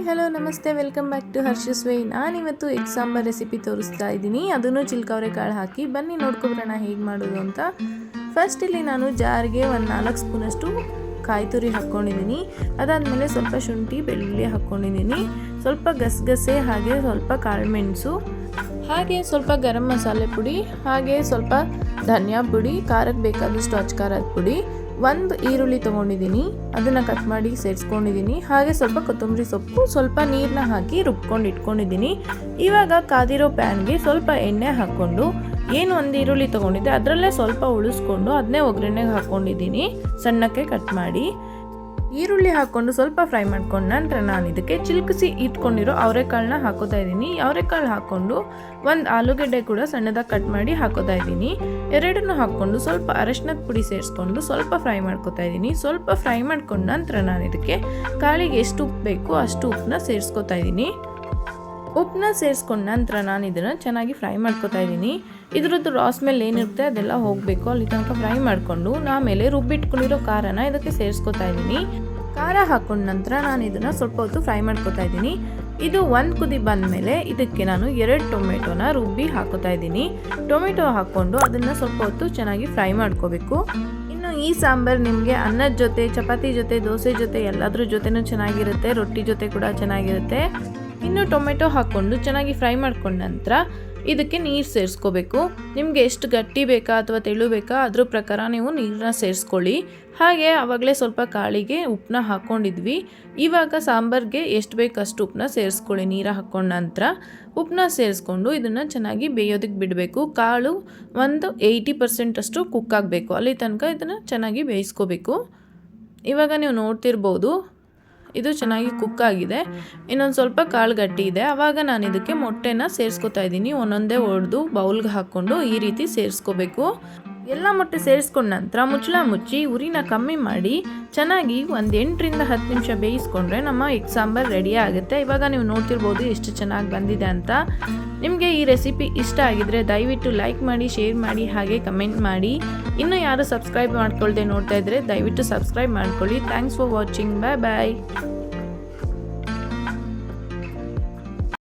Hello ನಮಸ್ತೆ, welcome back to ಹರ್ಷಸ್ way. ನಾನಿವತ್ತು egg sambar recipe ತೋರಿಸ್ತಾ ಇದ್ದೀನಿ, ಅದನ್ನು ಚಿಲ್ಕವರೆ ಕಾಳು ಹಾಕಿ. ಬನ್ನಿ ನೋಡ್ಕೊಬರೋಣ ಹೇಗೆ ಮಾಡೋದು ಅಂತ. ಫಸ್ಟ್ ಇಲ್ಲಿ ನಾನು ಜಾರ್ಗೆ ಒಂದು 4 ಸ್ಪೂನಷ್ಟು ಕಾಯಿ ತುರಿ ಹಾಕ್ಕೊಂಡಿದ್ದೀನಿ. ಅದಾದಮೇಲೆ ಸ್ವಲ್ಪ ಶುಂಠಿ ಬೆಳ್ಳುಳ್ಳಿ ಹಾಕ್ಕೊಂಡಿದ್ದೀನಿ, ಸ್ವಲ್ಪ ಗಸಗಸೆ, ಹಾಗೆ ಸ್ವಲ್ಪ ಕಾಳುಮೆಣಸು, ಹಾಗೆ ಸ್ವಲ್ಪ ಗರಂ ಮಸಾಲೆ ಪುಡಿ, ಹಾಗೆ ಸ್ವಲ್ಪ ಧನಿಯಾ ಪುಡಿ, ಖಾರಕ್ಕೆ ಬೇಕಾದಷ್ಟು ಅಚ್ಕಾರದ ಪುಡಿ, ಒಂದು ಈರುಳ್ಳಿ ತೊಗೊಂಡಿದ್ದೀನಿ, ಅದನ್ನು ಕಟ್ ಮಾಡಿ ಸೇರಿಸ್ಕೊಂಡಿದ್ದೀನಿ, ಹಾಗೆ ಸ್ವಲ್ಪ ಕೊತ್ತಂಬರಿ ಸೊಪ್ಪು, ಸ್ವಲ್ಪ ನೀರನ್ನ ಹಾಕಿ ರುಬ್ಕೊಂಡು ಇಟ್ಕೊಂಡಿದ್ದೀನಿ. ಇವಾಗ ಕಾದಿರೋ ಪ್ಯಾನ್ಗೆ ಸ್ವಲ್ಪ ಎಣ್ಣೆ ಹಾಕ್ಕೊಂಡು ಏನು ಒಂದು ಈರುಳ್ಳಿ ತೊಗೊಂಡಿದ್ದೆ ಅದರಲ್ಲೇ ಸ್ವಲ್ಪ ಉಳಿಸ್ಕೊಂಡು ಅದನ್ನೇ ಒಗ್ಗರಣೆಗೆ ಹಾಕ್ಕೊಂಡಿದ್ದೀನಿ, ಸಣ್ಣಕ್ಕೆ ಕಟ್ ಮಾಡಿ. ಈರುಳ್ಳಿ ಹಾಕ್ಕೊಂಡು ಸ್ವಲ್ಪ ಫ್ರೈ ಮಾಡ್ಕೊಂಡು ನಂತರ ನಾನು ಇದಕ್ಕೆ ಚಿಲ್ಕಿಸಿ ಇಟ್ಕೊಂಡಿರೋ ಅವರೆಕಾಳನ್ನ ಹಾಕೋತಾ ಇದ್ದೀನಿ. ಅವರೆಕಾಳು ಹಾಕ್ಕೊಂಡು ಒಂದು ಆಲೂಗಡ್ಡೆ ಕೂಡ ಸಣ್ಣದಾಗಿ ಕಟ್ ಮಾಡಿ ಹಾಕೋತಾ ಇದ್ದೀನಿ. ಎರಡನ್ನೂ ಹಾಕ್ಕೊಂಡು ಸ್ವಲ್ಪ ಅರಶಿನದ ಪುಡಿ ಸೇರಿಸ್ಕೊಂಡು ಸ್ವಲ್ಪ ಫ್ರೈ ಮಾಡ್ಕೋತಾ ಇದ್ದೀನಿ. ಸ್ವಲ್ಪ ಫ್ರೈ ಮಾಡ್ಕೊಂಡು ನಂತರ ನಾನು ಇದಕ್ಕೆ ಕಾಳಿಗೆ ಎಷ್ಟು ಉಪ್ಪು ಬೇಕು ಅಷ್ಟು ಉಪ್ಪನ್ನ ಸೇರಿಸ್ಕೋತಾ ಇದ್ದೀನಿ. ಉಪ್ಪನ್ನ ಸೇರಿಸ್ಕೊಂಡ ನಂತರ ನಾನು ಇದನ್ನು ಚೆನ್ನಾಗಿ ಫ್ರೈ ಮಾಡ್ಕೋತಾ ಇದ್ದೀನಿ. ಇದರದ್ದು ರಾಸ್ ಮೇಲೆ ಏನಿರುತ್ತೆ ಅದೆಲ್ಲ ಹೋಗಬೇಕು, ಅಲ್ಲಿ ತನಕ ಫ್ರೈ ಮಾಡಿಕೊಂಡು ಆಮೇಲೆ ರುಬ್ಬಿಟ್ಕೊಂಡಿರೋ ಖಾರನ ಇದಕ್ಕೆ ಸೇರಿಸ್ಕೋತಾ ಇದ್ದೀನಿ. ಖಾರ ಹಾಕೊಂಡ ನಂತರ ನಾನು ಇದನ್ನು ಸ್ವಲ್ಪ ಹೊತ್ತು ಫ್ರೈ ಮಾಡ್ಕೋತಾ ಇದ್ದೀನಿ. ಇದು ಒಂದು ಕುದಿ ಬಂದಮೇಲೆ ಇದಕ್ಕೆ ನಾನು 2 ಟೊಮೆಟೊನ ರುಬ್ಬಿ ಹಾಕೋತಾ ಇದ್ದೀನಿ. ಟೊಮೆಟೊ ಹಾಕ್ಕೊಂಡು ಅದನ್ನು ಸ್ವಲ್ಪ ಹೊತ್ತು ಚೆನ್ನಾಗಿ ಫ್ರೈ ಮಾಡ್ಕೋಬೇಕು. ಇನ್ನು ಈ ಸಾಂಬಾರು ನಿಮಗೆ ಅನ್ನದ ಜೊತೆ, ಚಪಾತಿ ಜೊತೆ, ದೋಸೆ ಜೊತೆ ಎಲ್ಲದ್ರ ಜೊತೆನೂ ಚೆನ್ನಾಗಿರುತ್ತೆ, ರೊಟ್ಟಿ ಜೊತೆ ಕೂಡ ಚೆನ್ನಾಗಿರುತ್ತೆ. ಇನ್ನು ಟೊಮೆಟೊ ಹಾಕ್ಕೊಂಡು ಚೆನ್ನಾಗಿ ಫ್ರೈ ಮಾಡ್ಕೊಂಡ ನಂತರ ಇದಕ್ಕೆ ನೀರು ಸೇರಿಸ್ಕೋಬೇಕು. ನಿಮಗೆ ಎಷ್ಟು ಗಟ್ಟಿ ಬೇಕಾ ಅಥವಾ ತೆಳು ಬೇಕಾ ಅದ್ರ ಪ್ರಕಾರ ನೀವು ನೀರನ್ನ ಸೇರಿಸ್ಕೊಳ್ಳಿ. ಹಾಗೆ ಆವಾಗಲೇ ಸ್ವಲ್ಪ ಕಾಳಿಗೆ ಉಪ್ಪನ್ನ ಹಾಕ್ಕೊಂಡಿದ್ವಿ. ಇವಾಗ ಸಾಂಬಾರಿಗೆ ಎಷ್ಟು ಬೇಕು ಅಷ್ಟು ಉಪ್ಪನ್ನ ಸೇರಿಸ್ಕೊಳ್ಳಿ. ನೀರು ಹಾಕ್ಕೊಂಡ ನಂತರ ಉಪ್ಪನ್ನ ಸೇರಿಸ್ಕೊಂಡು ಇದನ್ನು ಚೆನ್ನಾಗಿ ಬೇಯೋದಕ್ಕೆ ಬಿಡಬೇಕು. ಕಾಳು ಒಂದು 80% ಅಷ್ಟು ಕುಕ್ ಆಗಬೇಕು, ಅಲ್ಲಿ ತನಕ ಇದನ್ನು ಚೆನ್ನಾಗಿ ಬೇಯಿಸ್ಕೋಬೇಕು. ಇವಾಗ ನೀವು ನೋಡ್ತಿರ್ಬೋದು ಇದು ಚೆನ್ನಾಗಿ ಕುಕ್ ಆಗಿದೆ. ಇನ್ನೊಂದು ಸ್ವಲ್ಪ ಕಾಳು ಗಟ್ಟಿ ಇದೆ. ಆವಾಗ ನಾನು ಇದಕ್ಕೆ ಮೊಟ್ಟೆನ ಸೇರಿಸ್ಕೊತಾ ಇದ್ದೀನಿ. ಒಂದೊಂದೇ ಒಡೆದು ಬೌಲ್ಗೆ ಹಾಕ್ಕೊಂಡು ಈ ರೀತಿ ಸೇರಿಸ್ಕೋಬೇಕು. ಎಲ್ಲ ಮೊಟ್ಟೆ ಸೇರಿಸ್ಕೊಂಡ ನಂತರ ಮುಚ್ಚಳ ಮುಚ್ಚಿ ಉರಿನ ಕಮ್ಮಿ ಮಾಡಿ ಚೆನ್ನಾಗಿ ಒಂದು 8ರಿಂದ 10 ನಿಮಿಷ ಬೇಯಿಸ್ಕೊಂಡ್ರೆ ನಮ್ಮ ಎಗ್ ಸಾಂಬಾರ್ ರೆಡಿ ಆಗುತ್ತೆ. ಇವಾಗ ನೀವು ನೋಡ್ತಿರ್ಬೋದು ಎಷ್ಟು ಚೆನ್ನಾಗಿ ಬಂದಿದೆ ಅಂತ. ನಿಮಗೆ ಈ ರೆಸಿಪಿ ಇಷ್ಟ ಆಗಿದ್ರೆ ದಯವಿಟ್ಟು ಲೈಕ್ ಮಾಡಿ, ಶೇರ್ ಮಾಡಿ, ಹಾಗೆ ಕಮೆಂಟ್ ಮಾಡಿ. ಇನ್ನೂ ಯಾರು ಸಬ್ಸ್ಕ್ರೈಬ್ ಮಾಡ್ಕೊಳ್ದೆ ನೋಡ್ತಾ ಇದ್ರೆ ದಯವಿಟ್ಟು ಸಬ್ಸ್ಕ್ರೈಬ್ ಮಾಡ್ಕೊಳ್ಳಿ. Thanks for watching. Bye bye.